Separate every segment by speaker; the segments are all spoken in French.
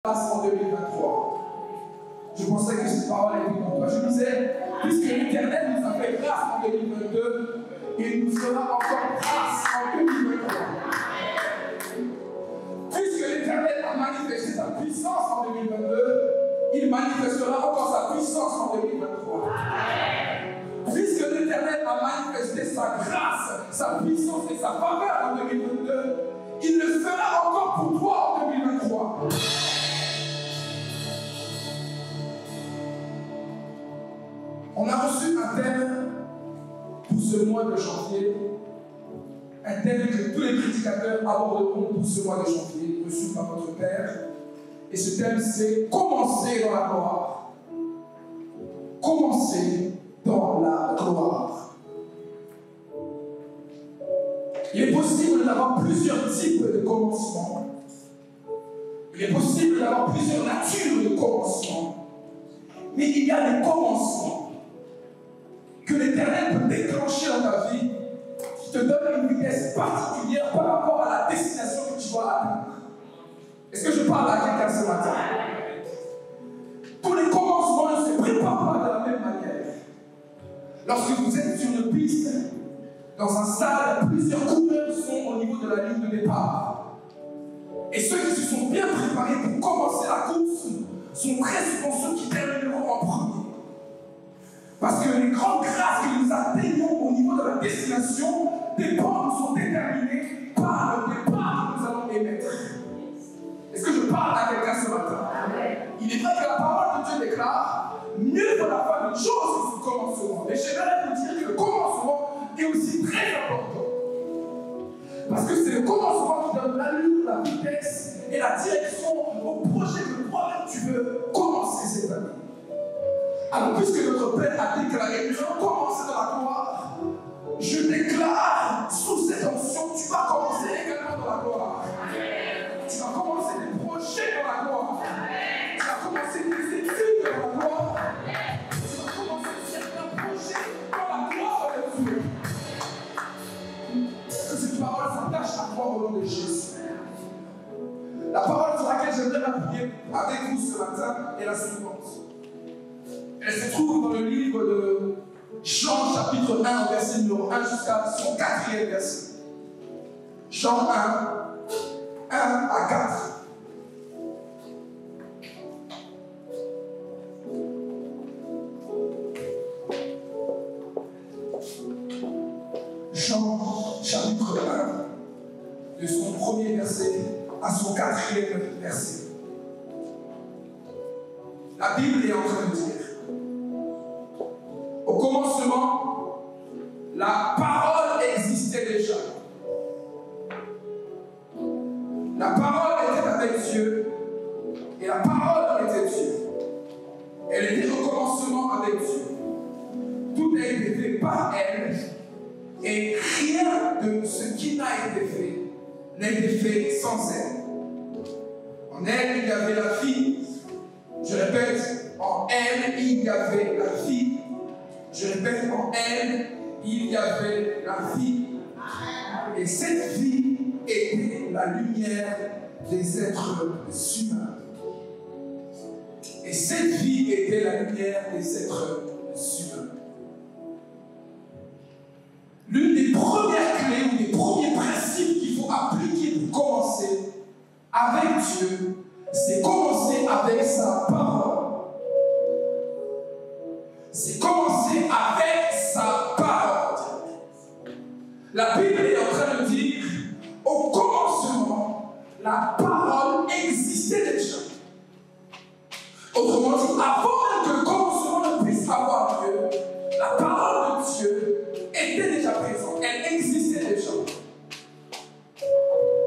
Speaker 1: en 2023. Je pensais que cette parole était pour toi. Je disais, puisque l'Éternel nous a fait grâce en 2022, il nous fera encore grâce en 2023. Puisque l'Éternel a manifesté sa puissance en 2022, il manifestera encore sa puissance en 2023. Puisque l'Éternel a manifesté sa grâce, sa puissance et sa faveur en 2022, il le fera encore pour toi en 2023. On a reçu un thème pour ce mois de janvier, un thème que tous les prédicateurs aborderont pour ce mois de janvier, reçu par notre Père. Et ce thème, c'est commencer dans la gloire. Commencer dans la gloire. Il est possible d'avoir plusieurs types de commencements. Il est possible d'avoir plusieurs natures de commencements. Mais il y a des commencements que l'Éternel peut déclencher dans ta vie, qui te donne une vitesse particulière par rapport à la destination que tu dois atteindre. Est-ce que je parle à quelqu'un ce matin? Tous les commencements ne se préparent pas de la même manière. Lorsque vous êtes sur une piste, dans un stade, plusieurs coureurs sont au niveau de la ligne de départ. Et ceux qui se sont bien préparés pour commencer la course sont très souvent ceux qui termineront en premier. Parce que les grandes grâces que nous atteignons au niveau de la destination dépendent, sont déterminées par le départ que nous allons émettre. Est-ce que je parle à quelqu'un ce matin? Il est vrai que la parole de Dieu déclare mieux vaut la fin d'une chose que son commencement. Mais j'aimerais vous dire que le commencement est aussi très important. Parce que c'est le commencement qui donne l'allure, la vitesse et la direction au projet que toi-même tu veux commencer cette année. Alors, puisque notre Père a déclaré que tu vas commencer dans la gloire, je déclare sous cette onction, tu vas commencer également dans la gloire. Tu vas commencer des projets dans la gloire. Tu vas commencer des études dans la gloire. Tu vas commencer certains projets dans la gloire de Dieu. Que cette parole s'attache à toi au nom de Jésus. La parole sur laquelle j'aimerais m'appuyer avec vous ce matin est la suivante. Elle se trouve dans le livre de Jean, chapitre 1, verset numéro 1 jusqu'à son 4e verset. Jean 1, 1 à 4. Jean, chapitre 1, de son 1er verset à son 4e verset. La Bible est en train de dire: au commencement, la parole existait déjà. La parole était avec Dieu et la parole était Dieu. Elle était au commencement avec Dieu. Tout a été fait par elle et rien de ce qui n'a été fait n'a été fait sans elle. En elle, il y avait la vie. Je répète, en elle, il y avait la vie. Je répète, en elle, il y avait la vie. Et cette vie était la lumière des êtres humains. Et cette vie était la lumière des êtres humains. L'une des premières clés ou des premiers principes qu'il faut appliquer pour commencer avec Dieu, c'est commencer avec sa parole. C'est commencer avec sa parole. La Bible est en train de dire, au commencement, la parole existait déjà. Autrement dit, avant même que le commencement ne puisse avoir lieu, la parole de Dieu était déjà présente. Elle existait déjà.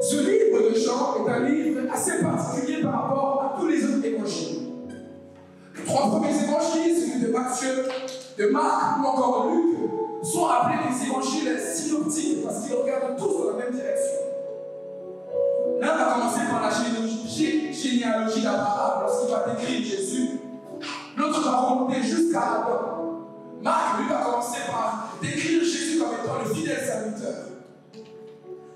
Speaker 1: Ce livre de Jean est un livre assez particulier par rapport à tous les autres évangiles. Les 3 premiers évangiles, celui de Matthieu, de Marc ou encore de Luc, sont appelés des évangiles synoptiques parce qu'ils regardent tous dans la même direction. L'un va commencer par la généalogie d'Abraham lorsqu'il va décrire Jésus. L'autre va remonter jusqu'à Adam. Marc, lui, va commencer par décrire Jésus comme étant le fidèle serviteur.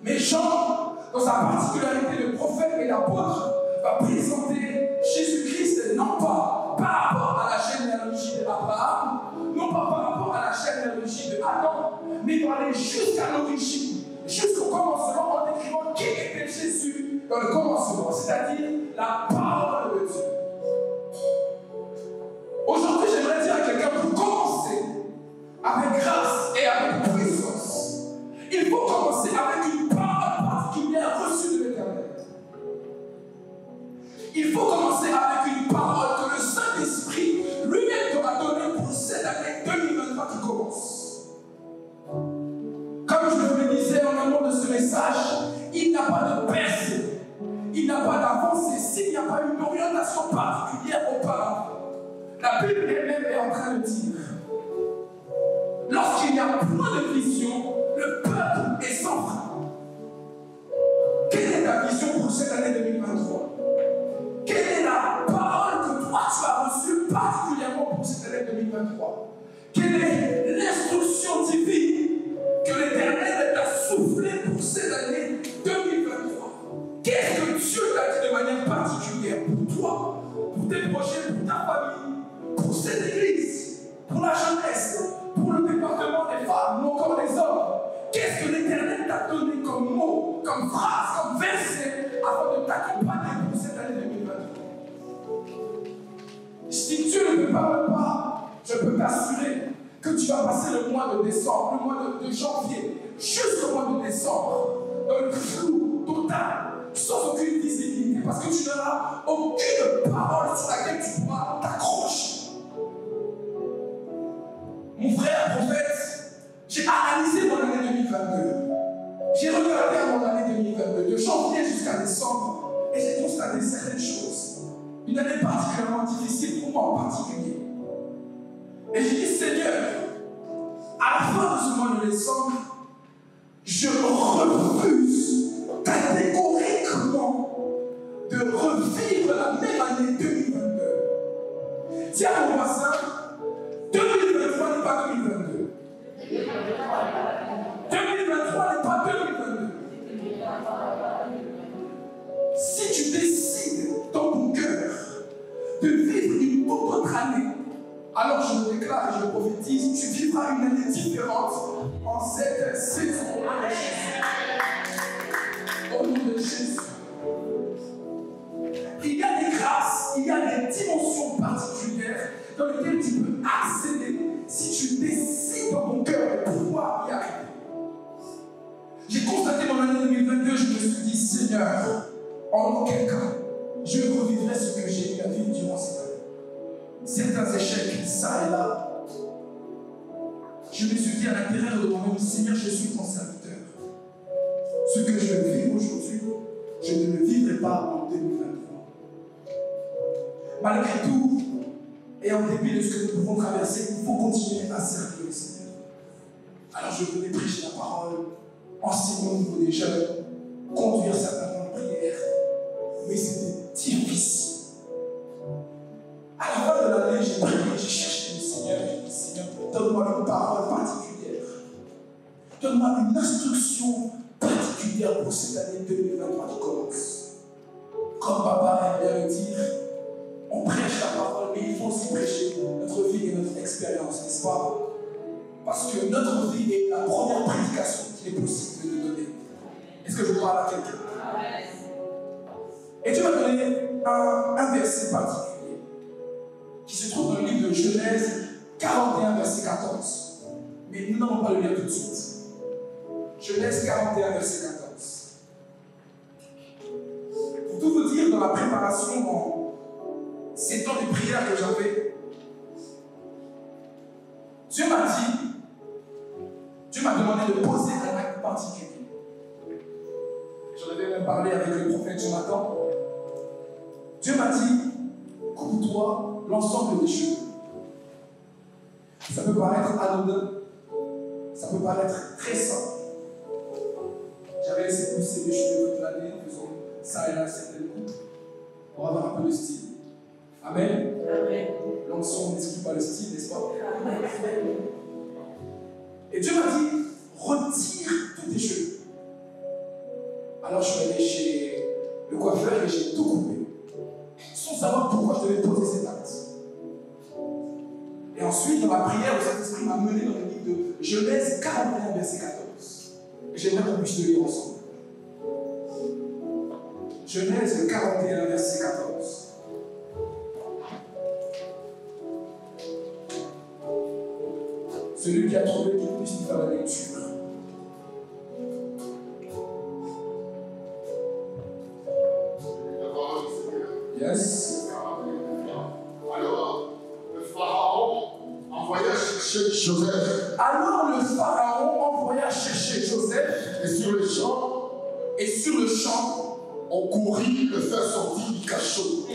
Speaker 1: Mais Jean, dans sa particularité de prophète et d'apôtre, va présenter Il faut commencer avec une parole que le Saint-Esprit lui-même t'aura donnée pour cette année 2023 qui commence. Comme je vous le disais en amont de ce message, il n'y a pas de percée, il n'y a pas d'avancée s'il n'y a pas une orientation particulière auparavant. La Bible elle-même est en train de dire, lorsqu'il n'y a point de vision, le peuple est sans frein. Quelle est ta vision pour cette année 2023? Quelle est la parole que toi tu as reçue particulièrement pour cette année 2023? Quelle est l'instruction divine que l'Éternel t'a soufflée pour cette année 2023? Qu'est-ce que Dieu t'a dit de manière particulière pour toi, pour tes projets, pour ta famille, pour cette église, pour la jeunesse, pour le département des femmes ou encore des hommes? Qu'est-ce que l'Éternel t'a donné comme mot, comme phrase, comme verset afin de t'accompagner pour cette année 2023? Si Dieu ne te parle pas, je peux t'assurer que tu vas passer le mois de décembre, le mois de janvier, jusqu'au mois de décembre, dans le flou total, sans aucune visibilité, parce que tu n'auras aucune parole sur laquelle tu pourras t'accrocher. Mon frère prophète, j'ai analysé mon année 2022. J'ai regardé à mon année 2022, de janvier jusqu'à décembre, et j'ai constaté certaines choses. Une année particulièrement difficile pour moi en particulier. Et j'ai dit, Seigneur, à la fin de ce mois de décembre, je refuse catégoriquement de revivre la même année 2022. Dis à mon voisin, 2023 n'est pas 2022. 2023 n'est pas 2022. Si tu décides dans ton cœur de vivre une toute autre année, alors je le déclare et je le prophétise, tu vivras une année différente en cette saison. Au nom de Jésus. Il y a des grâces, il y a des dimensions particulières dans lesquelles tu peux accéder si tu décides dans ton cœur de pouvoir y arriver. J'ai constaté mon année 2022, je me suis dit, Seigneur, en aucun cas, je revivrai ce que j'ai eu à vivre durant cette année. Certains échecs, ça et là. Je me suis dit à l'intérieur de moi-même, Seigneur, je suis ton serviteur. Ce que je vis aujourd'hui, je ne le vivrai pas en 2023. Malgré tout, et en dépit de ce que nous pouvons traverser, il faut continuer à servir le Seigneur. Alors je venais prêcher la parole, enseigner au niveau des jeunes, conduire certains temps de prière, mais c'était difficile. À la fin de l'année, j'ai prié, j'ai cherché le Seigneur, j'ai dit, Seigneur, donne-moi une parole particulière. Donne-moi une instruction particulière pour cette année 2023 qui commence. Comme papa aime bien le dire, on prêche la parole, mais il faut aussi prêcher notre vie et notre expérience, n'est-ce pas? Parce que notre vie est la première prédication qu'il est possible de donner. Est-ce que je parle à quelqu'un? Et Dieu m'a donné un verset particulier qui se trouve dans le livre de Genèse 41, verset 14. Mais nous n'allons pas le lire tout de suite. Genèse 41, verset 14. Pour tout vous dire, dans la préparation, dans ces temps de prière que j'avais, Dieu m'a demandé de poser un acte particulier. J'en avais même parlé avec le prophète Jonathan. Dieu m'a dit, coupe-toi l'ensemble des cheveux. Ça peut paraître anodin, ça peut paraître très simple. J'avais laissé pousser mes cheveux toute l'année en faisant ça et là certaines coupes pour avoir un peu de style. Amen. L'onction n'exclut pas le style, n'est-ce pas? Et Dieu m'a dit, retire tous tes cheveux. Alors je suis allé chez le coiffeur et j'ai tout coupé. Sans savoir pourquoi je devais poser cet acte. Et ensuite, dans ma prière, le Saint-Esprit m'a mené dans le livre de Genèse 41, verset 14. Et j'aimerais qu'on puisse le lire ensemble. Genèse 41, verset 14. Celui qui a trouvé qu'il puisse faire la lecture. Yes. Yes.
Speaker 2: Alors, le Pharaon envoya chercher Joseph.
Speaker 1: Alors le Pharaon envoya chercher Joseph.
Speaker 2: Et sur le champ, on courut le faire sortir du cachot.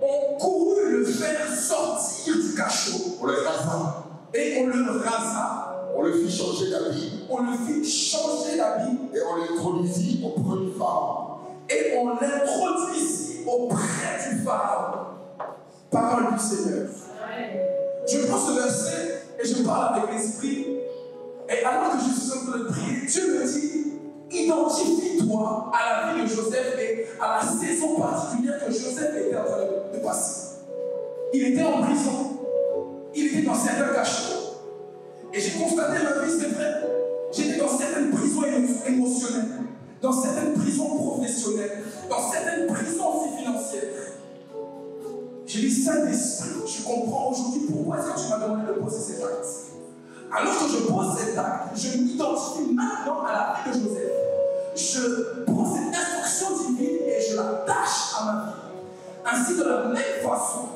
Speaker 1: On courut le faire sortir du cachot.
Speaker 2: On le rasa.
Speaker 1: Et on le rasa.
Speaker 2: On le fit changer d'habit.
Speaker 1: On le fit changer d'habit.
Speaker 2: Et on l'introduisit auprès du Pharaon.
Speaker 1: Et on l'introduisit auprès du Pharaon. Parole du Seigneur. Je prends ce verset et je parle avec l'esprit. Et alors que je suis en train de prier, Dieu me dit, identifie-toi à la vie de Joseph et à la saison particulière que Joseph était en train de passer. Il était en prison. Il était dans certains cachots. Et j'ai constaté ma vie, c'est vrai. J'étais dans certaines prisons émotionnelles, dans certaines prisons professionnelles, dans certaines prisons aussi financières. J'ai dit, Saint-Esprit, je comprends aujourd'hui pourquoi est-ce que tu m'as demandé de poser cet acte. Alors que je pose cet acte, je m'identifie maintenant à la vie de Joseph. Je prends cette instruction divine et je l'attache à ma vie. Ainsi, de la même façon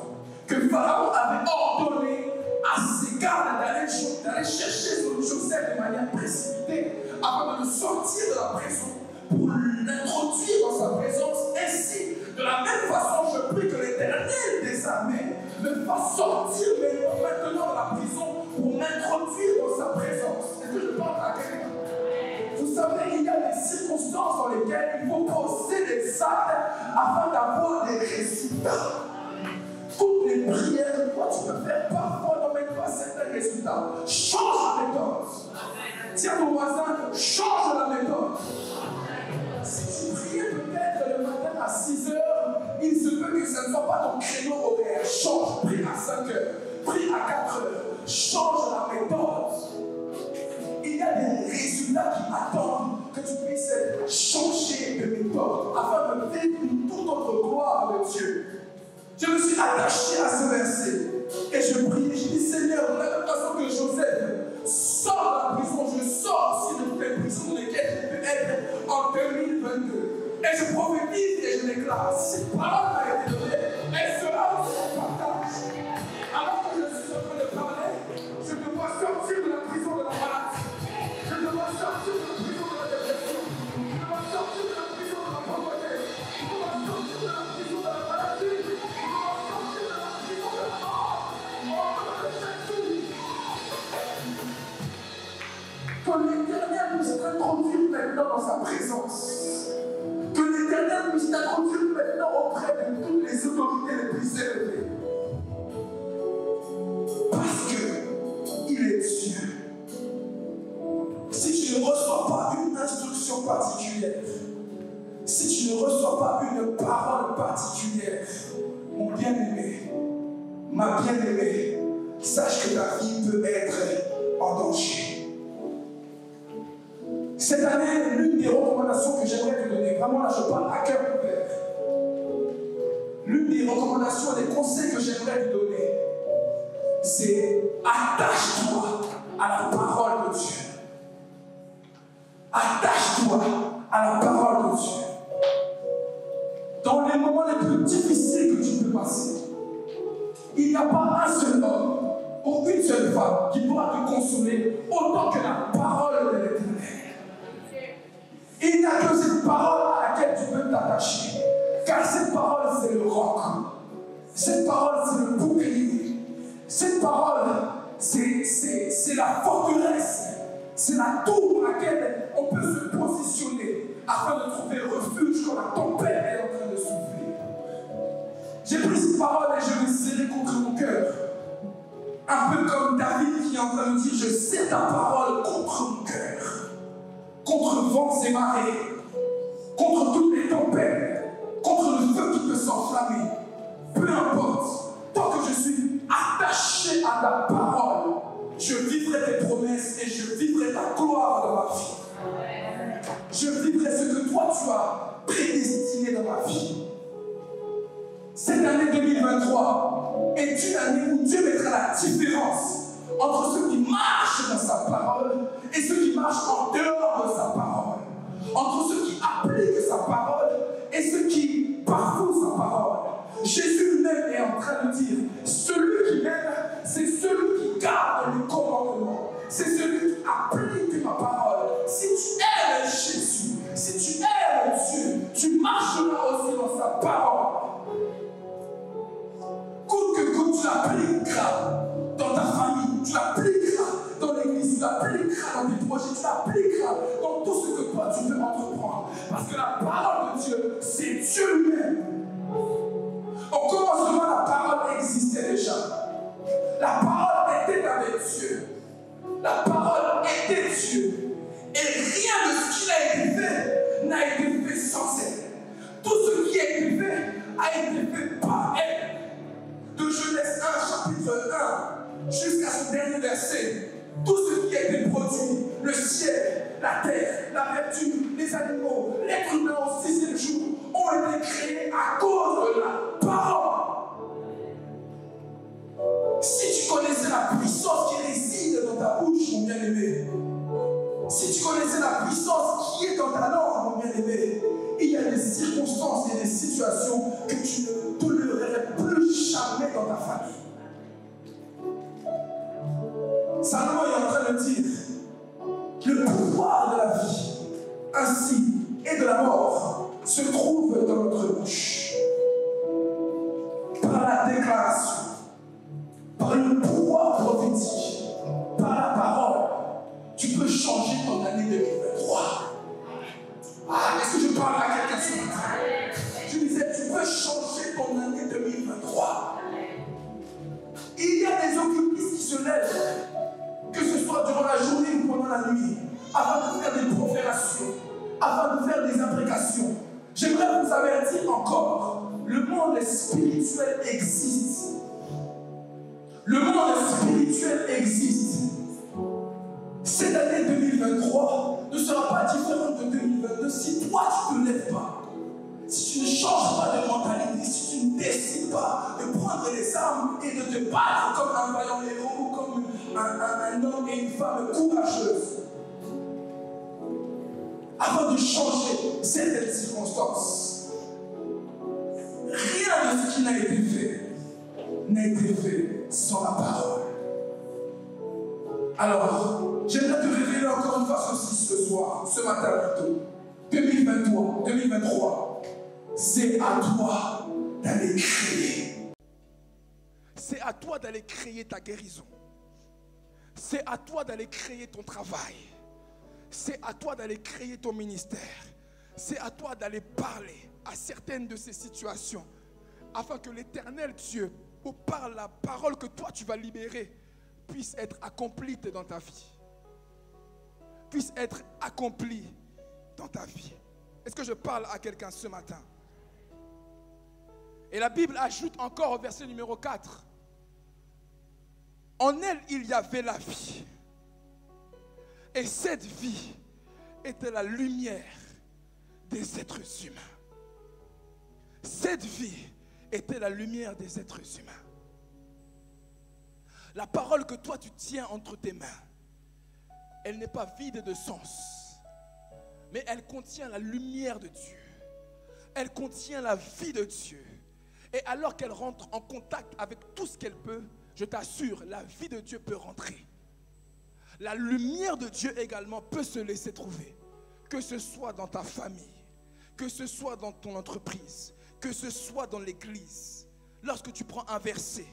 Speaker 1: que Pharaon avait ordonné à ses gardes d'aller chercher Joseph de manière précipitée afin de le sortir de la prison pour l'introduire dans sa présence. Ainsi, de la même façon, je prie que l'Éternel des armées me fasse sortir maintenant de la prison pour m'introduire dans sa présence. Est-ce que je parle à quelqu'un? Vous savez, il y a des circonstances dans lesquelles il faut poser des actes afin d'avoir des résultats. Toutes les prières que toi tu peux faire parfois n'emmènent pas certains résultats. Change la méthode. Tiens ton voisin, change la méthode. Si tu priais peut-être le matin à 6 h, il se peut que ce ne soit pas ton créneau horaire. Change, prie à 5 h, prie à 4 h. Change la méthode. Il y a des résultats qui attendent que tu puisses changer de méthode afin de vivre une toute autre gloire de Dieu. Je me suis attaché à ce verset et je prie, je dis Seigneur, de la même façon que Joseph sort de la prison, je sors aussi de toutes les prisons dans lesquelles je peux être en 2022. Et je prophétise et je déclare, si cette parole m'a été donnée, elle sera aussi en partage. Alors que je suis en train de parler, je te vois sortir de la prison de la maladie. Je te vois sortir de la prison de la dépression. Je te vois sortir de la prison de la pauvreté. Je te vois sortir de la prison de la maladie. Je te vois sortir de la prison de la mort. Au nom de Jésus. Que l'Éternel puisse t'introduire maintenant dans sa présence. Que l'Éternel puisse t'introduire maintenant auprès de toutes les autorités les plus élevées. Parce qu'il est Dieu. Si tu ne reçois pas une instruction particulière, si tu ne reçois pas une parole particulière, mon bien-aimé, ma bien-aimée, sache que ta vie peut être en danger. Cette année, l'une des recommandations que j'aimerais te donner, vraiment là je parle à cœur ouvert, l'une des recommandations et des conseils que j'aimerais te donner, c'est attache-toi à la parole de Dieu. Attache-toi à la parole de Dieu. Dans les moments les plus difficiles que tu peux passer, il n'y a pas un seul homme ou une seule femme qui pourra te consoler autant que la parole de l'Éternel. Il n'y a que cette parole à laquelle tu peux t'attacher. Car cette parole, c'est le roc. Cette parole, c'est le bouclier. Cette parole, c'est la forteresse. C'est la tour à laquelle on peut se positionner afin de trouver refuge quand la tempête est en train de souffler. J'ai pris cette parole et je l'ai serrée contre mon cœur. Un peu comme David qui est en train de dire, je serre ta parole contre mon cœur. Contre vents et marées, contre toutes les tempêtes, contre le feu qui peut s'enflammer. Peu importe, tant que je suis attaché à ta parole, je vivrai tes promesses et je vivrai ta gloire dans ma vie. Je vivrai ce que toi tu as prédestiné dans ma vie. Cette année 2023 est une année où Dieu mettra la différence entre ceux qui marchent dans sa parole et ceux qui marchent en dehors de sa parole. Entre ceux qui appliquent sa parole et ceux qui bafouent sa parole. Jésus train de dire, celui qui m'aime, c'est celui qui garde le commandement. C'est celui qui applique ma parole. Si tu aimes Jésus, si tu aimes Dieu, tu marcheras aussi dans sa parole. Coûte que coûte, tu l'appliqueras dans ta famille, tu l'appliqueras dans l'église, tu l'appliqueras dans tes projets, tu l'appliqueras dans tout ce que toi tu veux entreprendre. Parce que la parole de Dieu, c'est Dieu lui-même. Au commencement, la parole existait déjà. La parole était avec Dieu. La parole était Dieu. Et rien de ce qui a été fait n'a été fait sans elle. Tout ce qui a été fait a été fait par elle. De Genèse 1, chapitre 1, jusqu'à ce dernier verset, tout ce qui a été produit, le ciel, la terre, la nature, les animaux, l'être humain au 6e jour, ont été créés à cause de la parole. Si tu connaissais la puissance qui réside dans ta bouche, mon bien-aimé, si tu connaissais la puissance qui est dans ta langue, mon bien-aimé, il y a des circonstances et des situations que tu ne tolérerais plus jamais dans ta famille. Salomon est en train de dire, le pouvoir de la vie, ainsi, et de la mort, se trouve dans notre bouche. Par la déclaration, par le pouvoir prophétique, par la parole, tu peux changer ton année 2023. Ah, est-ce que je parle à quelqu'un ce matin? Je disais, tu peux changer ton année 2023. Il y a des occultistes qui se lèvent, que ce soit durant la journée ou pendant la nuit, afin de faire des proférations, afin de faire des imprécations. J'aimerais vous avertir encore, le monde spirituel existe. Le monde spirituel existe. Cette année 2023 ne sera pas différente de 2022 si toi tu ne te lèves pas. Si tu ne changes pas de mentalité, si tu ne décides pas de prendre les armes et de te battre comme un vaillant héros ou comme un homme et une femme courageuse, afin de changer certaines circonstances. Rien de ce qui n'a été fait n'a été fait sans la parole. Alors, j'aimerais te révéler encore une fois ceci ce soir, ce matin plutôt. 2023, c'est à toi d'aller créer. C'est à toi d'aller créer ta guérison. C'est à toi d'aller créer ton travail. C'est à toi d'aller créer ton ministère. C'est à toi d'aller parler à certaines de ces situations afin que l'Éternel Dieu, par la parole que toi tu vas libérer, puisse être accomplie dans ta vie. Puisse être accomplie dans ta vie. Est-ce que je parle à quelqu'un ce matin? Et la Bible ajoute encore au verset numéro 4. En elle, il y avait la vie. Et cette vie était la lumière des êtres humains. Cette vie était la lumière des êtres humains. La parole que toi tu tiens entre tes mains, elle n'est pas vide de sens, mais elle contient la lumière de Dieu. Elle contient la vie de Dieu. Et alors qu'elle rentre en contact avec tout ce qu'elle peut, je t'assure, la vie de Dieu peut rentrer. La lumière de Dieu également peut se laisser trouver. Que ce soit dans ta famille, que ce soit dans ton entreprise, que ce soit dans l'église. Lorsque tu prends un verset,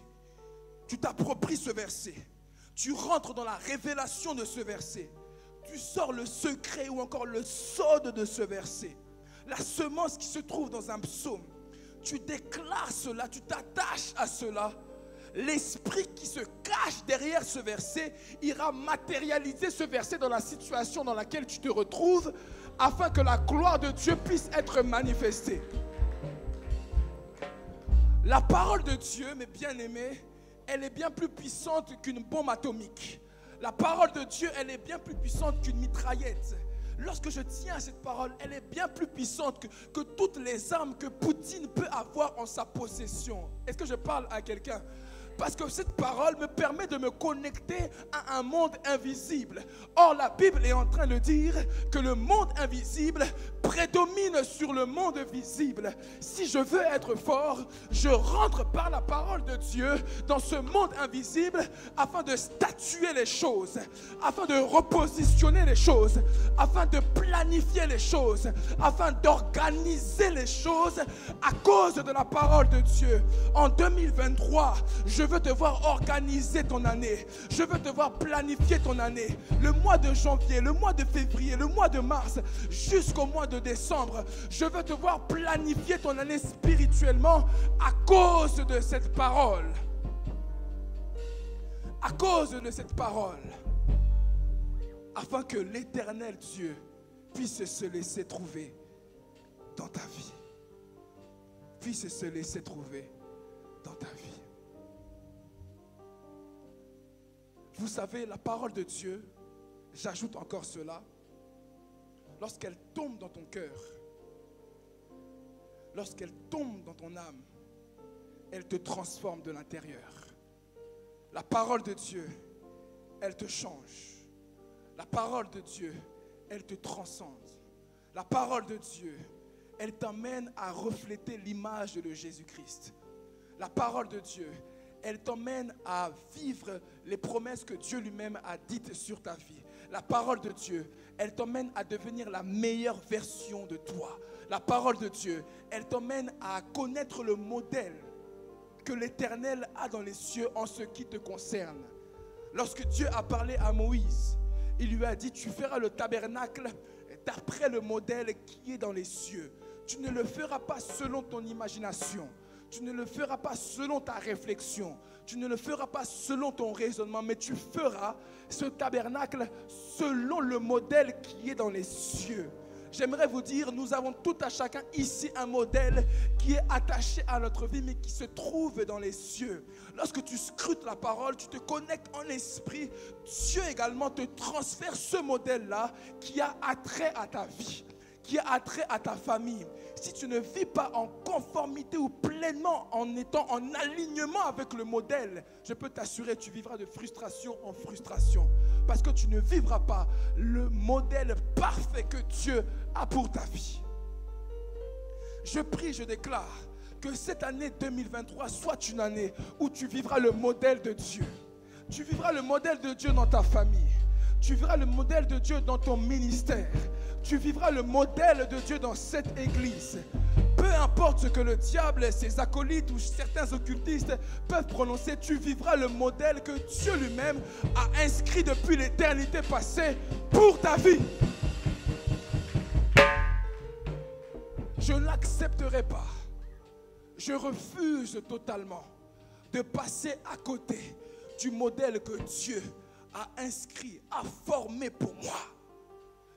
Speaker 1: tu t'appropries ce verset, tu rentres dans la révélation de ce verset, tu sors le secret ou encore le sode de ce verset, la semence qui se trouve dans un psaume, tu déclares cela, tu t'attaches à cela. L'esprit qui se cache derrière ce verset ira matérialiser ce verset dans la situation dans laquelle tu te retrouves afin que la gloire de Dieu puisse être manifestée. La parole de Dieu, mes bien-aimés, elle est bien plus puissante qu'une bombe atomique. La parole de Dieu, elle est bien plus puissante qu'une mitraillette. Lorsque je tiens à cette parole, elle est bien plus puissante que toutes les armes que Poutine peut avoir en sa possession. Est-ce que je parle à quelqu'un? Parce que cette parole me permet de me connecter à un monde invisible. Or, la Bible est en train de dire que le monde invisible prédomine sur le monde visible. Si je veux être fort, je rentre par la parole de Dieu dans ce monde invisible afin de statuer les choses, afin de repositionner les choses, afin de planifier les choses, afin d'organiser les choses à cause de la parole de Dieu. En 2023, je veux te voir organiser ton année. Je veux te voir planifier ton année. Le mois de janvier, le mois de février, le mois de mars, jusqu'au mois de décembre. Je veux te voir planifier ton année spirituellement à cause de cette parole. À cause de cette parole. Afin que l'Éternel Dieu puisse se laisser trouver dans ta vie. Puisse se laisser trouver dans ta vie. Vous savez, la parole de Dieu, j'ajoute encore cela, lorsqu'elle tombe dans ton cœur, lorsqu'elle tombe dans ton âme, elle te transforme de l'intérieur. La parole de Dieu, elle te change. La parole de Dieu, elle te transcende. La parole de Dieu, elle t'emmène à refléter l'image de Jésus-Christ. La parole de Dieu, elle t'emmène à vivre les promesses que Dieu lui-même a dites sur ta vie. La parole de Dieu, elle t'emmène à devenir la meilleure version de toi. La parole de Dieu, elle t'emmène à connaître le modèle que l'Éternel a dans les cieux en ce qui te concerne. Lorsque Dieu a parlé à Moïse, il lui a dit, tu feras le tabernacle d'après le modèle qui est dans les cieux. Tu ne le feras pas selon ton imagination. Tu ne le feras pas selon ta réflexion. Tu ne le feras pas selon ton raisonnement, mais tu feras ce tabernacle selon le modèle qui est dans les cieux. J'aimerais vous dire, nous avons tout à chacun ici un modèle qui est attaché à notre vie, mais qui se trouve dans les cieux. Lorsque tu scrutes la parole, tu te connectes en esprit, Dieu également te transfère ce modèle-là qui a attrait à ta vie, qui a attrait à ta famille. Si tu ne vis pas en conformité ou pleinement en étant en alignement avec le modèle, je peux t'assurer, tu vivras de frustration en frustration. Parce que tu ne vivras pas le modèle parfait que Dieu a pour ta vie. Je prie, je déclare que cette année 2023 soit une année où tu vivras le modèle de Dieu. Tu vivras le modèle de Dieu dans ta famille. Tu vivras le modèle de Dieu dans ton ministère. Tu vivras le modèle de Dieu dans cette église. Peu importe ce que le diable, ses acolytes ou certains occultistes peuvent prononcer, tu vivras le modèle que Dieu lui-même a inscrit depuis l'éternité passée pour ta vie. Je ne l'accepterai pas. Je refuse totalement de passer à côté du modèle que Dieu a inscrit, a formé pour moi.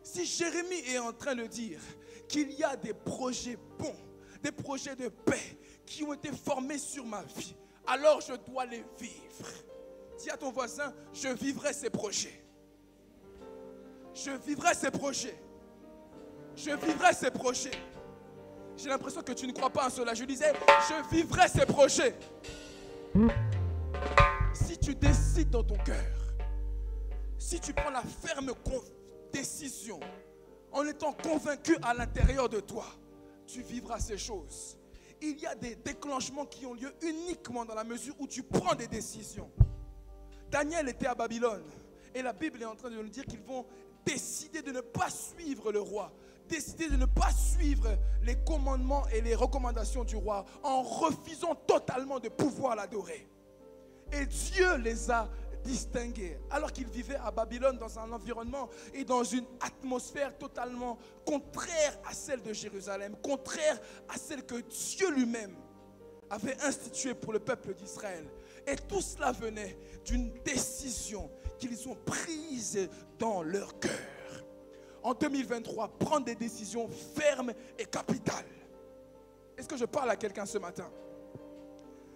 Speaker 1: Si Jérémie est en train de dire qu'il y a des projets bons, des projets de paix qui ont été formés sur ma vie, alors je dois les vivre. Dis à ton voisin, je vivrai ces projets. Je vivrai ces projets. Je vivrai ces projets. J'ai l'impression que tu ne crois pas en cela. Je disais, je vivrai ces projets. Si tu décides dans ton cœur, si tu prends la ferme décision, en étant convaincu à l'intérieur de toi, tu vivras ces choses. Il y a des déclenchements qui ont lieu uniquement dans la mesure où tu prends des décisions. Daniel était à Babylone et la Bible est en train de nous dire qu'ils vont décider de ne pas suivre le roi, décider de ne pas suivre les commandements et les recommandations du roi en refusant totalement de pouvoir l'adorer. Et Dieu les a distingués alors qu'ils vivaient à Babylone dans un environnement et dans une atmosphère totalement contraire à celle de Jérusalem, contraire à celle que Dieu lui-même avait instituée pour le peuple d'Israël. Et tout cela venait d'une décision qu'ils ont prise dans leur cœur. En 2023, prendre des décisions fermes et capitales. Est-ce que je parle à quelqu'un ce matin?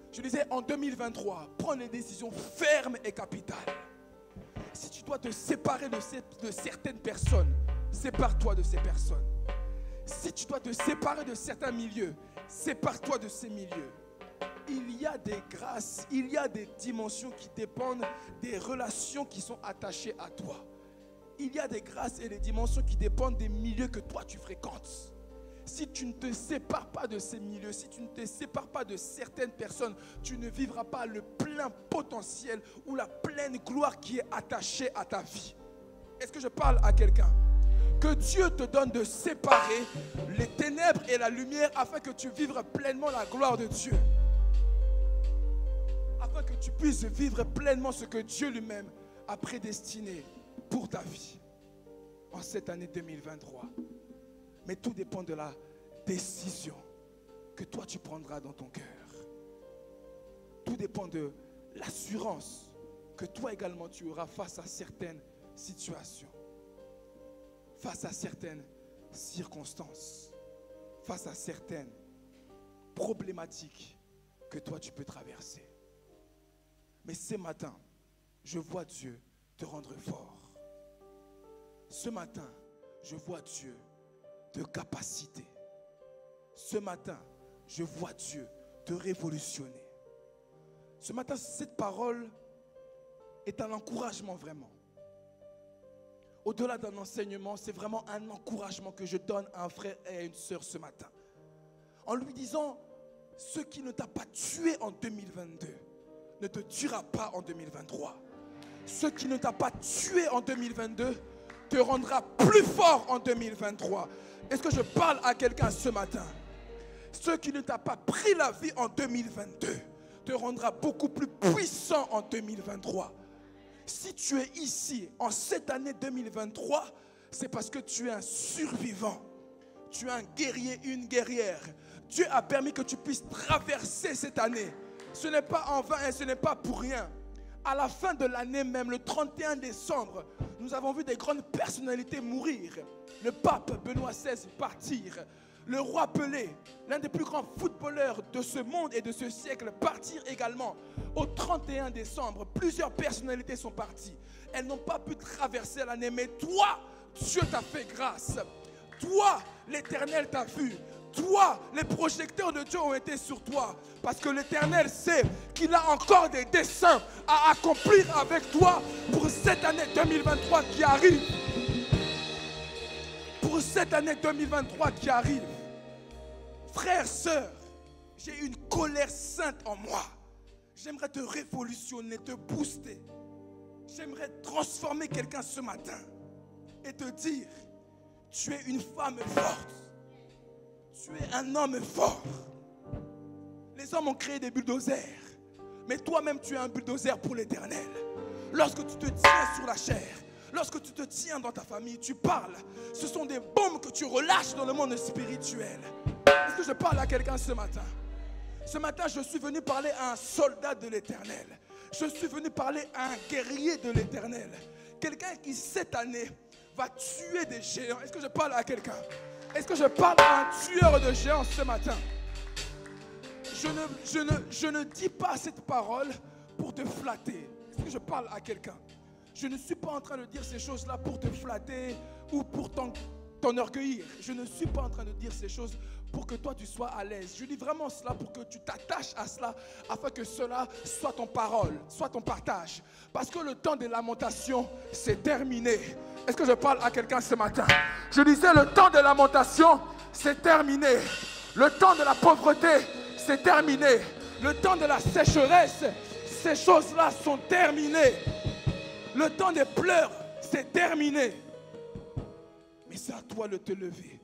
Speaker 1: Je disais, en 2023, prendre des décisions fermes et capitales. Si tu dois te séparer de certaines personnes, sépare-toi de ces personnes. Si tu dois te séparer de certains milieux, sépare-toi de ces milieux. il y a des grâces, il y a des dimensions qui dépendent des relations qui sont attachées à toi. Il y a des grâces et des dimensions qui dépendent des milieux que toi tu fréquentes. Si tu ne te sépares pas de ces milieux, si tu ne te sépares pas de certaines personnes, tu ne vivras pas le plein potentiel ou la pleine gloire qui est attachée à ta vie. Est-ce que je parle à quelqu'un? Que Dieu te donne de séparer les ténèbres et la lumière afin que tu vives pleinement la gloire de Dieu. Afin que tu puisses vivre pleinement ce que Dieu lui-même a prédestiné pour ta vie en cette année 2023. Mais tout dépend de la décision que toi tu prendras dans ton cœur. Tout dépend de l'assurance que toi également tu auras face à certaines situations, face à certaines circonstances, face à certaines problématiques que toi tu peux traverser. Mais ce matin, je vois Dieu te rendre fort. Ce matin, je vois Dieu de capacité. Ce matin, je vois Dieu te révolutionner. Ce matin, cette parole est un encouragement vraiment. Au-delà d'un enseignement, c'est vraiment un encouragement que je donne à un frère et à une sœur ce matin. En lui disant, ce qui ne t'a pas tué en 2022 ne te tuera pas en 2023. Ce qui ne t'a pas tué en 2022 te rendra plus fort en 2023. Est-ce que je parle à quelqu'un ce matin? Ce qui ne t'a pas pris la vie en 2022 te rendra beaucoup plus puissant en 2023. Si tu es ici en cette année 2023, c'est parce que tu es un survivant. Tu es un guerrier, une guerrière. Dieu a permis que tu puisses traverser cette année. Ce n'est pas en vain et ce n'est pas pour rien. À la fin de l'année même, le 31 décembre, nous avons vu des grandes personnalités mourir. Le pape Benoît XVI partir. Le roi Pelé, l'un des plus grands footballeurs de ce monde et de ce siècle, partir également. Au 31 décembre, plusieurs personnalités sont parties. Elles n'ont pas pu traverser l'année, mais toi, Dieu t'a fait grâce. Toi, l'Éternel t'a vu. Toi, les projecteurs de Dieu ont été sur toi. Parce que l'Éternel sait qu'il a encore des desseins à accomplir avec toi pour cette année 2023 qui arrive. Pour cette année 2023 qui arrive. Frères, sœurs, j'ai une colère sainte en moi. J'aimerais te révolutionner, te booster. J'aimerais transformer quelqu'un ce matin et te dire, tu es une femme forte. Tu es un homme fort. Les hommes ont créé des bulldozers, mais toi-même tu es un bulldozer pour l'Éternel. Lorsque tu te tiens sur la chair, lorsque tu te tiens dans ta famille, tu parles. Ce sont des bombes que tu relâches dans le monde spirituel. Est-ce que je parle à quelqu'un ce matin? Ce matin, je suis venu parler à un soldat de l'Éternel. Je suis venu parler à un guerrier de l'Éternel. Quelqu'un qui cette année va tuer des géants. Est-ce que je parle à quelqu'un? Est-ce que je parle à un tueur de géants ce matin? Je ne dis pas cette parole pour te flatter. Est-ce que je parle à quelqu'un? Je ne suis pas en train de dire ces choses-là pour te flatter ou pour t'enorgueillir. Je ne suis pas en train de dire ces choses pour que toi tu sois à l'aise. Je dis vraiment cela pour que tu t'attaches à cela afin que cela soit ton parole, soit ton partage. Parce que le temps des lamentations, c'est terminé. Est-ce que je parle à quelqu'un ce matin? Je disais, le temps de lamentation, c'est terminé. Le temps de la pauvreté, c'est terminé. Le temps de la sécheresse, ces choses-là sont terminées. Le temps des pleurs, c'est terminé. Mais c'est à toi de te lever,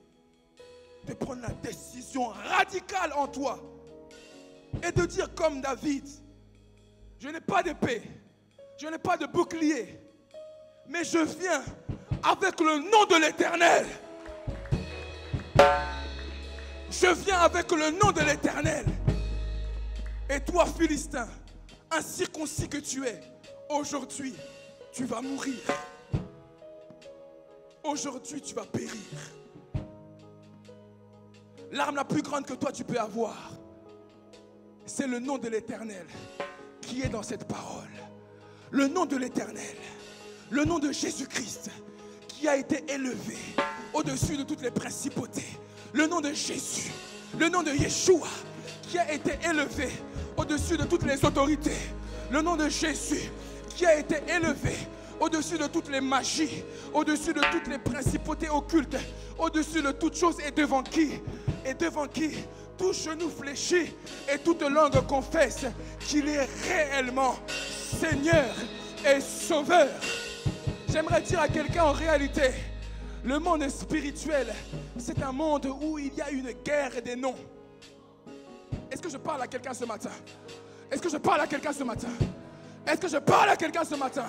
Speaker 1: de prendre la décision radicale en toi et de dire comme David, je n'ai pas d'épée, je n'ai pas de bouclier, mais je viens avec le nom de l'Éternel. Je viens avec le nom de l'Éternel. Et toi, Philistin, incirconcis que tu es, aujourd'hui, tu vas mourir. Aujourd'hui, tu vas périr. L'arme la plus grande que toi, tu peux avoir, c'est le nom de l'Éternel qui est dans cette parole. Le nom de l'Éternel, le nom de Jésus-Christ qui a été élevé au-dessus de toutes les principautés. Le nom de Jésus, le nom de Yeshua qui a été élevé au-dessus de toutes les autorités. Le nom de Jésus qui a été élevé au-dessus de toutes les magies, au-dessus de toutes les principautés occultes, au-dessus de toutes choses, et devant qui tout genou fléchit et toute langue confesse qu'il est réellement Seigneur et Sauveur. J'aimerais dire à quelqu'un, en réalité, le monde spirituel, c'est un monde où il y a une guerre des noms. Est-ce que je parle à quelqu'un ce matin? Est-ce que je parle à quelqu'un ce matin? Est-ce que je parle à quelqu'un ce matin?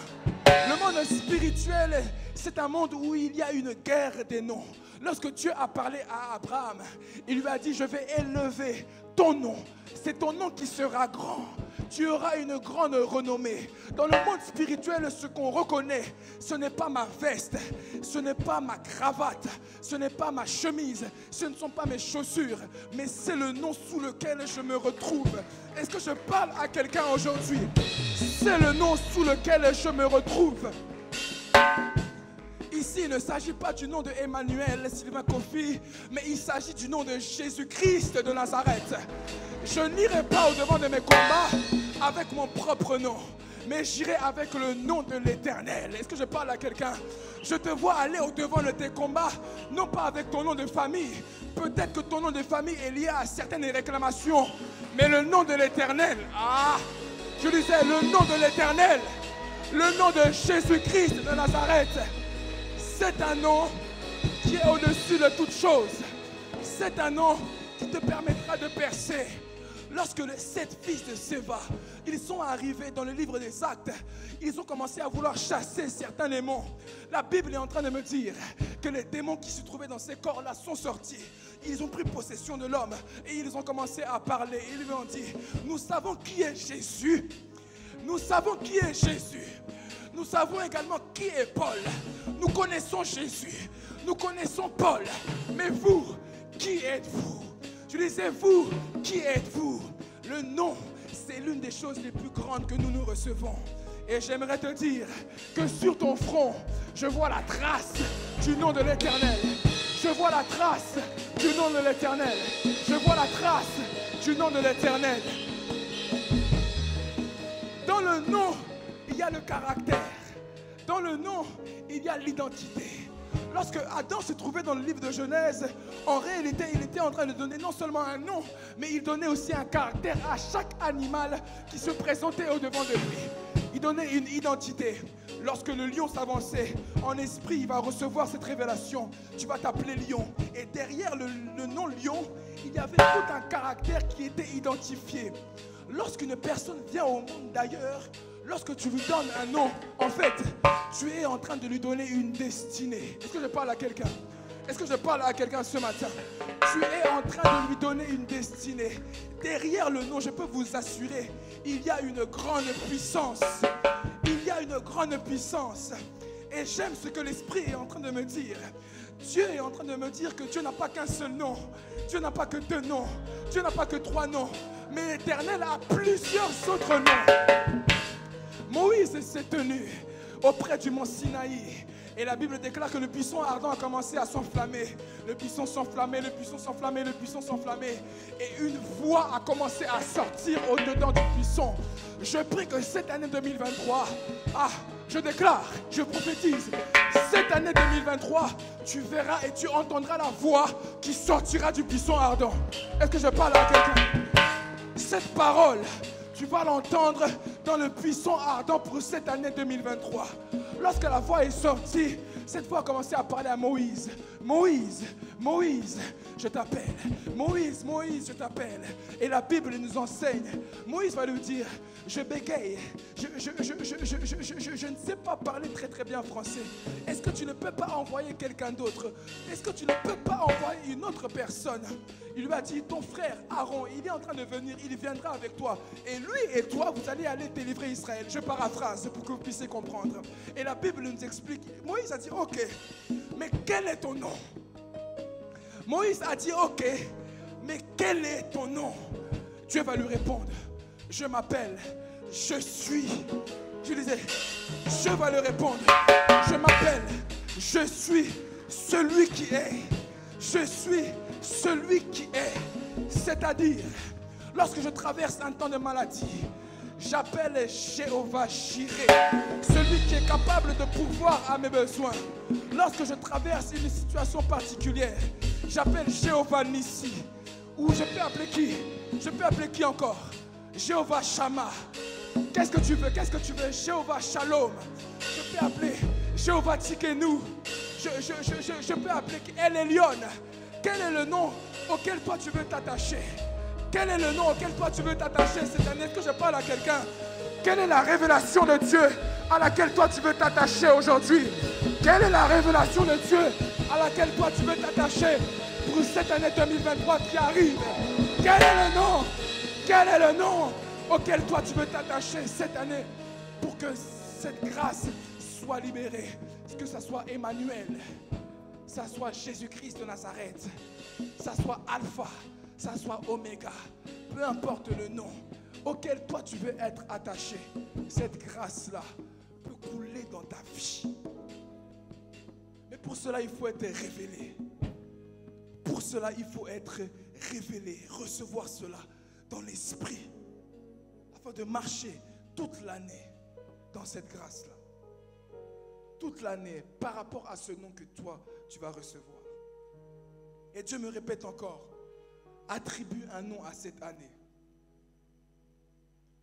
Speaker 1: Le monde spirituel, c'est un monde où il y a une guerre des noms. Lorsque Dieu a parlé à Abraham, il lui a dit, je vais élever ton nom. C'est ton nom qui sera grand. Tu auras une grande renommée. Dans le monde spirituel, ce qu'on reconnaît, ce n'est pas ma veste, ce n'est pas ma cravate, ce n'est pas ma chemise, ce ne sont pas mes chaussures, mais c'est le nom sous lequel je me retrouve. Est-ce que je parle à quelqu'un aujourd'hui? C'est le nom sous lequel je me retrouve. Ici, il ne s'agit pas du nom de Emmanuel, Sylvain Kofi, mais il s'agit du nom de Jésus-Christ de Nazareth. Je n'irai pas au-devant de mes combats avec mon propre nom, mais j'irai avec le nom de l'Éternel. Est-ce que je parle à quelqu'un? Je te vois aller au-devant de tes combats, non pas avec ton nom de famille. Peut-être que ton nom de famille est lié à certaines réclamations, mais le nom de l'Éternel, je disais le nom de l'Éternel, le nom de Jésus-Christ de Nazareth, c'est un nom qui est au-dessus de toute chose. C'est un nom qui te permettra de percer. Lorsque les 7 fils de Séva, ils sont arrivés dans le livre des Actes, ils ont commencé à vouloir chasser certains démons. La Bible est en train de me dire que les démons qui se trouvaient dans ces corps-là sont sortis. Ils ont pris possession de l'homme et ils ont commencé à parler. Ils lui ont dit, nous savons qui est Jésus. Nous savons qui est Jésus. Nous savons également qui est Paul. Nous connaissons Jésus. Nous connaissons Paul. Mais vous, qui êtes-vous? Je disais, vous, qui êtes-vous? Le nom, c'est l'une des choses les plus grandes que nous recevons. Et j'aimerais te dire que sur ton front, je vois la trace du nom de l'Éternel. Je vois la trace du nom de l'Éternel. Je vois la trace du nom de l'Éternel. Dans le nom, il y a le caractère. Dans le nom, il y a l'identité. Lorsque Adam se trouvait dans le livre de Genèse, en réalité, il était en train de donner non seulement un nom, mais il donnait aussi un caractère à chaque animal qui se présentait au-devant de lui. Il donnait une identité. Lorsque le lion s'avançait, en esprit, il va recevoir cette révélation. Tu vas t'appeler lion. Et derrière le nom lion, il y avait tout un caractère qui était identifié. Lorsqu'une personne vient au monde d'ailleurs, lorsque tu lui donnes un nom, en fait, tu es en train de lui donner une destinée. Est-ce que je parle à quelqu'un? Est-ce que je parle à quelqu'un ce matin? Tu es en train de lui donner une destinée. Derrière le nom, je peux vous assurer, il y a une grande puissance. Il y a une grande puissance. Et j'aime ce que l'Esprit est en train de me dire. Dieu est en train de me dire que Dieu n'a pas qu'un seul nom. Dieu n'a pas que 2 noms. Dieu n'a pas que 3 noms. Mais l'Éternel a plusieurs autres noms. Moïse s'est tenu auprès du mont Sinaï. Et la Bible déclare que le buisson ardent a commencé à s'enflammer. Le buisson s'enflammait, le buisson s'enflammait, le buisson s'enflammait. Et une voix a commencé à sortir au-dedans du buisson. Je prie que cette année 2023, je déclare, je prophétise, cette année 2023, tu verras et tu entendras la voix qui sortira du buisson ardent. Est-ce que je parle à quelqu'un? Cette parole, tu vas l'entendre dans le buisson ardent pour cette année 2023. Lorsque la voix est sortie, cette voix a commencé à parler à Moïse. Moïse, Moïse, je t'appelle. Moïse, Moïse, je t'appelle. Et la Bible nous enseigne. Moïse va lui dire, je bégaye. Je ne sais pas parler très très bien français. Est-ce que tu ne peux pas envoyer quelqu'un d'autre? Est-ce que tu ne peux pas envoyer une autre personne? Il lui a dit, ton frère Aaron, il est en train de venir, il viendra avec toi. Et lui et toi, vous allez aller délivrer Israël. Je paraphrase pour que vous puissiez comprendre. Et la Bible nous explique, Moïse a dit, ok, mais quel est ton nom? Moïse a dit, ok, mais quel est ton nom? Dieu va lui répondre, je m'appelle, je suis. Je disais, je vais lui répondre, je m'appelle, je suis celui qui est. Je suis celui qui est. C'est-à-dire, Lorsque je traverse un temps de maladie, j'appelle Jéhovah Jireh, celui qui est capable de pourvoir à mes besoins. Lorsque je traverse une situation particulière, j'appelle Jéhovah Nissi. Ou je peux appeler qui? Je peux appeler qui encore? Jéhovah Shammah. Qu'est-ce que tu veux? Qu'est-ce que tu veux? Jéhovah Shalom. Je peux appeler Jéhovah Tsikenu. Je peux appeler El Elyon. Quel est le nom auquel toi tu veux t'attacher? Quel est le nom auquel toi tu veux t'attacher cette année? Est-ce que je parle à quelqu'un? Quelle est la révélation de Dieu à laquelle toi tu veux t'attacher aujourd'hui? Quelle est la révélation de Dieu à laquelle toi tu veux t'attacher pour cette année 2023 qui arrive? Quel est le nom? Quel est le nom auquel toi tu veux t'attacher cette année pour que cette grâce soit libérée? Que ça soit Emmanuel, ça soit Jésus-Christ de Nazareth, ça soit Alpha, ça soit Oméga, peu importe le nom auquel toi tu veux être attaché, cette grâce-là peut couler dans ta vie. Mais pour cela, il faut être révélé. Pour cela, il faut être révélé, recevoir cela dans l'esprit, afin de marcher toute l'année dans cette grâce-là. Toute l'année par rapport à ce nom que toi, tu vas recevoir. Et Dieu me répète encore, attribue un nom à cette année.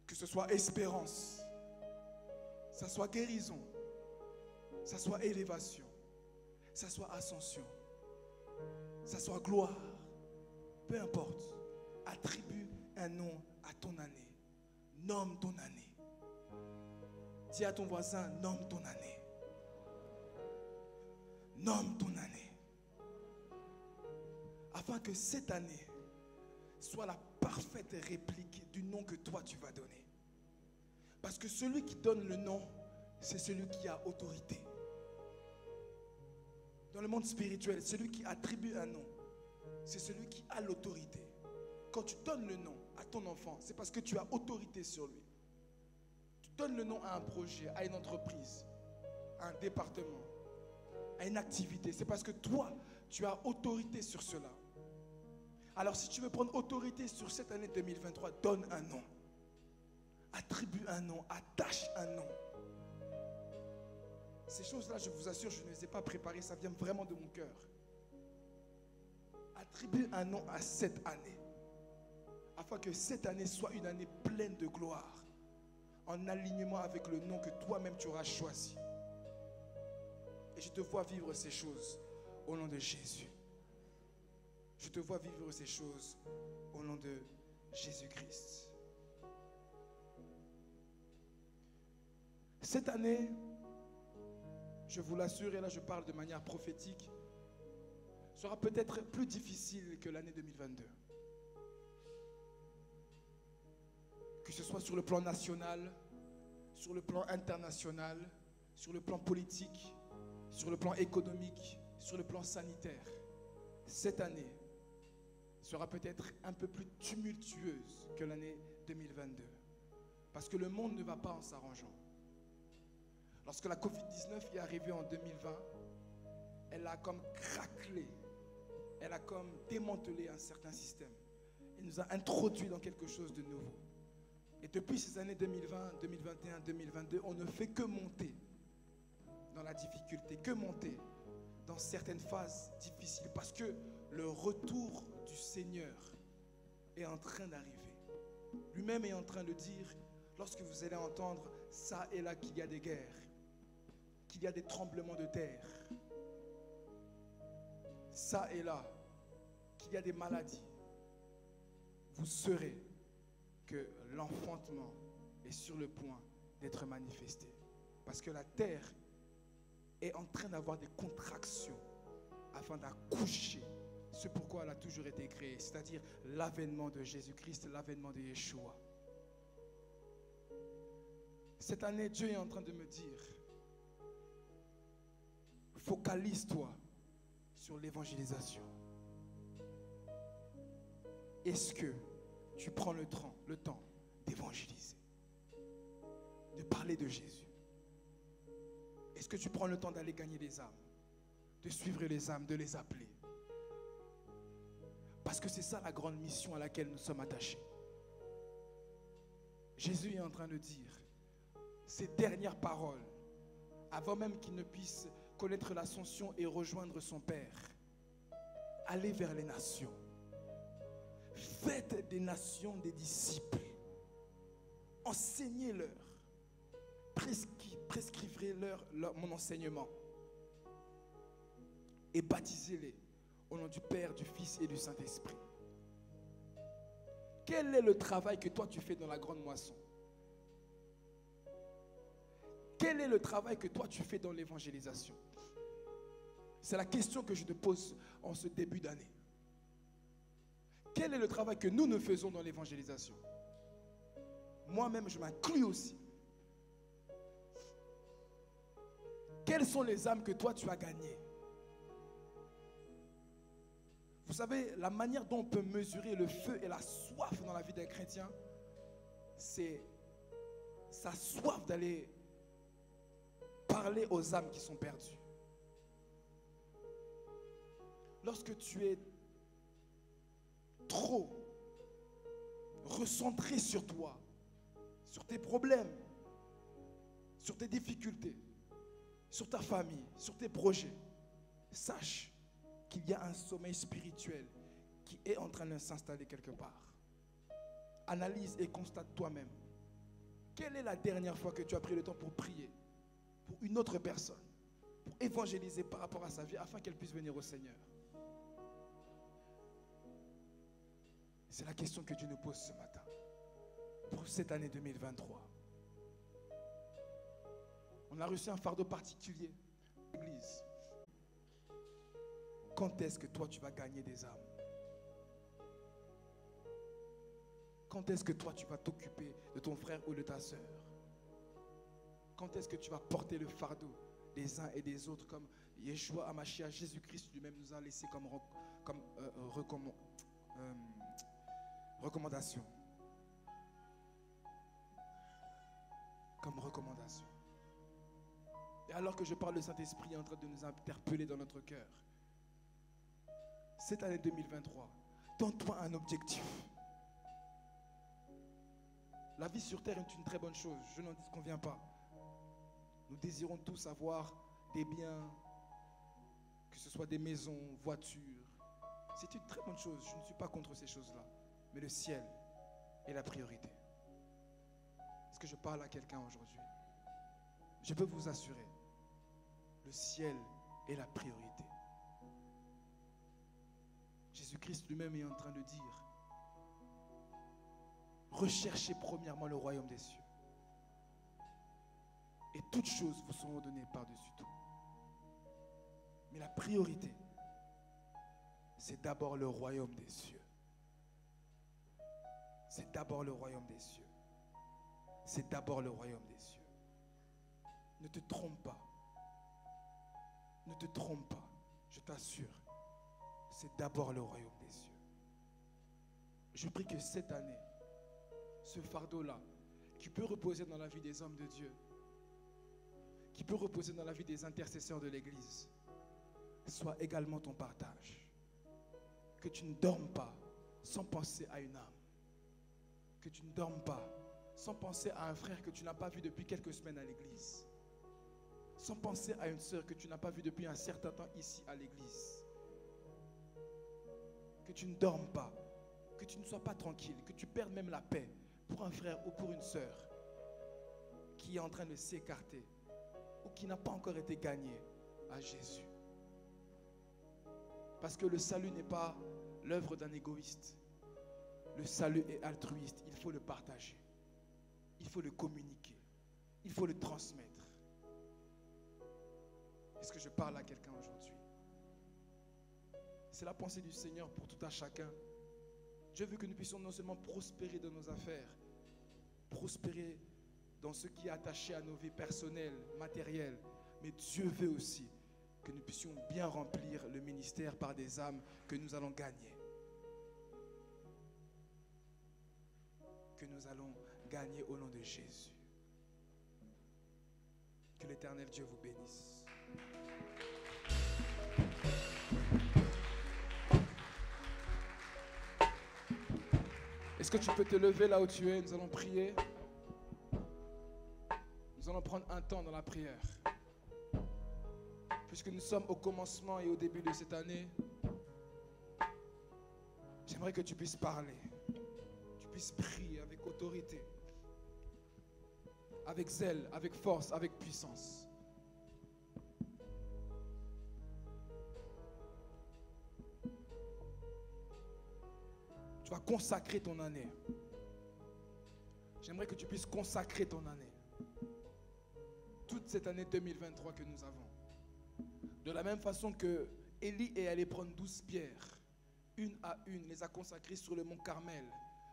Speaker 1: Que ce soit espérance, ça soit guérison, ça soit élévation, ça soit ascension, ça soit gloire. Peu importe, attribue un nom à ton année. Nomme ton année. Dis à ton voisin, nomme ton année. Nomme ton année. Afin que cette année soit la parfaite réplique du nom que toi tu vas donner. Parce que celui qui donne le nom, c'est celui qui a autorité. Dans le monde spirituel, celui qui attribue un nom, c'est celui qui a l'autorité. Quand tu donnes le nom à ton enfant, c'est parce que tu as autorité sur lui. Tu donnes le nom à un projet, à une entreprise, à un département, à une activité. C'est parce que toi, tu as autorité sur cela. Alors si tu veux prendre autorité sur cette année 2023, donne un nom. Attribue un nom, attache un nom. Ces choses-là, je vous assure, je ne les ai pas préparées, ça vient vraiment de mon cœur. Attribue un nom à cette année, afin que cette année soit une année pleine de gloire, en alignement avec le nom que toi-même tu auras choisi. Et je te vois vivre ces choses au nom de Jésus. Je te vois vivre ces choses au nom de Jésus-Christ. Cette année, je vous l'assure, et là je parle de manière prophétique, sera peut-être plus difficile que l'année 2022. Que ce soit sur le plan national, sur le plan international, sur le plan politique, sur le plan économique, sur le plan sanitaire. Cette année sera peut-être un peu plus tumultueuse que l'année 2022. Parce que le monde ne va pas en s'arrangeant. Lorsque la Covid-19 est arrivée en 2020, elle a comme craquelé, elle a comme démantelé un certain système. Elle nous a introduit dans quelque chose de nouveau. Et depuis ces années 2020, 2021, 2022, on ne fait que monter dans la difficulté, que monter dans certaines phases difficiles, parce que le retour du Seigneur est en train d'arriver. Lui-même est en train de dire, lorsque vous allez entendre ça et là qu'il y a des guerres, qu'il y a des tremblements de terre, ça et là, qu'il y a des maladies, vous saurez que l'enfantement est sur le point d'être manifesté. Parce que la terre est en train d'avoir des contractions afin d'accoucher ce pourquoi elle a toujours été créée, c'est-à-dire l'avènement de Jésus-Christ, l'avènement de Yeshua. Cette année, Dieu est en train de me dire, focalise-toi sur l'évangélisation. Est-ce que tu prends le temps d'évangéliser, de parler de Jésus? Est-ce que tu prends le temps d'aller gagner les âmes, de suivre les âmes, de les appeler? Parce que c'est ça la grande mission à laquelle nous sommes attachés. Jésus est en train de dire ces dernières paroles avant même qu'il ne puisse connaître l'ascension et rejoindre son Père. Allez vers les nations. Faites des nations des disciples. Enseignez-leur. Prescrivez-leur mon enseignement. Et baptisez-les au nom du Père, du Fils et du Saint-Esprit. Quel est le travail que toi tu fais dans la grande moisson? Quel est le travail que toi tu fais dans l'évangélisation? C'est la question que je te pose en ce début d'année. Quel est le travail que nous faisons dans l'évangélisation? Moi-même, je m'inclus aussi. Quelles sont les âmes que toi tu as gagnées? Vous savez, la manière dont on peut mesurer le feu et la soif dans la vie d'un chrétien, c'est sa soif d'aller parler aux âmes qui sont perdues. Lorsque tu es trop recentré sur toi, sur tes problèmes, sur tes difficultés, sur ta famille, sur tes projets, sache qu'il y a un sommeil spirituel qui est en train de s'installer quelque part. Analyse et constate toi-même. Quelle est la dernière fois que tu as pris le temps pour prier pour une autre personne, pour évangéliser par rapport à sa vie afin qu'elle puisse venir au Seigneur? C'est la question que Dieu nous pose ce matin pour cette année 2023. On a reçu un fardeau particulier, l'Église. Quand est-ce que toi tu vas gagner des âmes? Quand est-ce que toi tu vas t'occuper de ton frère ou de ta sœur? Quand est-ce que tu vas porter le fardeau des uns et des autres comme Yeshua Hamashiach, Jésus-Christ lui-même nous a laissé comme recommandation? Comme recommandation. Et alors que je parle, le Saint-Esprit est en train de nous interpeller dans notre cœur. Cette année 2023, donne-toi un objectif. La vie sur terre est une très bonne chose, je n'en disconviens pas. Nous désirons tous avoir des biens, que ce soit des maisons, voitures. C'est une très bonne chose, je ne suis pas contre ces choses-là. Mais le ciel est la priorité. Est-ce que je parle à quelqu'un aujourd'hui? Je peux vous assurer, le ciel est la priorité. Jésus-Christ lui-même est en train de dire, recherchez premièrement le royaume des cieux. Et toutes choses vous seront données par-dessus tout. Mais la priorité, c'est d'abord le royaume des cieux. C'est d'abord le royaume des cieux. C'est d'abord le royaume des cieux. Ne te trompe pas. Ne te trompe pas. Je t'assure. C'est d'abord le royaume des cieux. Je prie que cette année, ce fardeau-là, qui peut reposer dans la vie des hommes de Dieu, qui peut reposer dans la vie des intercesseurs de l'Église, soit également ton partage. Que tu ne dormes pas sans penser à une âme. Que tu ne dormes pas sans penser à un frère que tu n'as pas vu depuis quelques semaines à l'église. Sans penser à une sœur que tu n'as pas vue depuis un certain temps ici à l'église. Que tu ne dormes pas, que tu ne sois pas tranquille, que tu perdes même la paix pour un frère ou pour une sœur qui est en train de s'écarter ou qui n'a pas encore été gagné à Jésus. Parce que le salut n'est pas l'œuvre d'un égoïste. Le salut est altruiste, il faut le partager. Il faut le communiquer. Il faut le transmettre. Est-ce que je parle à quelqu'un aujourd'hui? C'est la pensée du Seigneur pour tout un chacun. Dieu veut que nous puissions non seulement prospérer dans nos affaires, prospérer dans ce qui est attaché à nos vies personnelles, matérielles, mais Dieu veut aussi que nous puissions bien remplir le ministère par des âmes que nous allons gagner. Que nous allons gagner au nom de Jésus. Que l'Éternel Dieu vous bénisse. Est-ce que tu peux te lever là où tu es? Nous allons prier. allons prendre un temps dans la prière. Puisque nous sommes au commencement et au début de cette année, j'aimerais que tu puisses parler, tu puisses prier avec autorité, avec zèle, avec force, avec puissance. Tu vas consacrer ton année. J'aimerais que tu puisses consacrer ton année. Toute cette année 2023 que nous avons. De la même façon que Élie est allé prendre 12 pierres, une à une, les a consacrées sur le mont Carmel,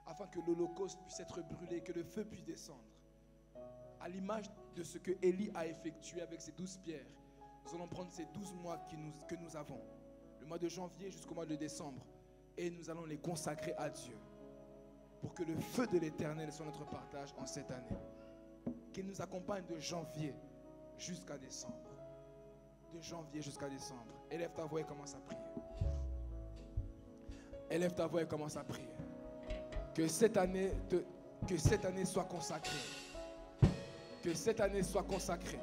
Speaker 1: afin que l'holocauste puisse être brûlé, que le feu puisse descendre. À l'image de ce que Élie a effectué avec ces 12 pierres, nous allons prendre ces 12 mois que nous avons, le mois de janvier jusqu'au mois de décembre, et nous allons les consacrer à Dieu, pour que le feu de l'Éternel soit notre partage en cette année. Qu'il nous accompagne de janvier jusqu'à décembre. De janvier jusqu'à décembre. Élève ta voix et commence à prier. Élève ta voix et commence à prier. Que cette année soit consacrée. Que cette année soit consacrée.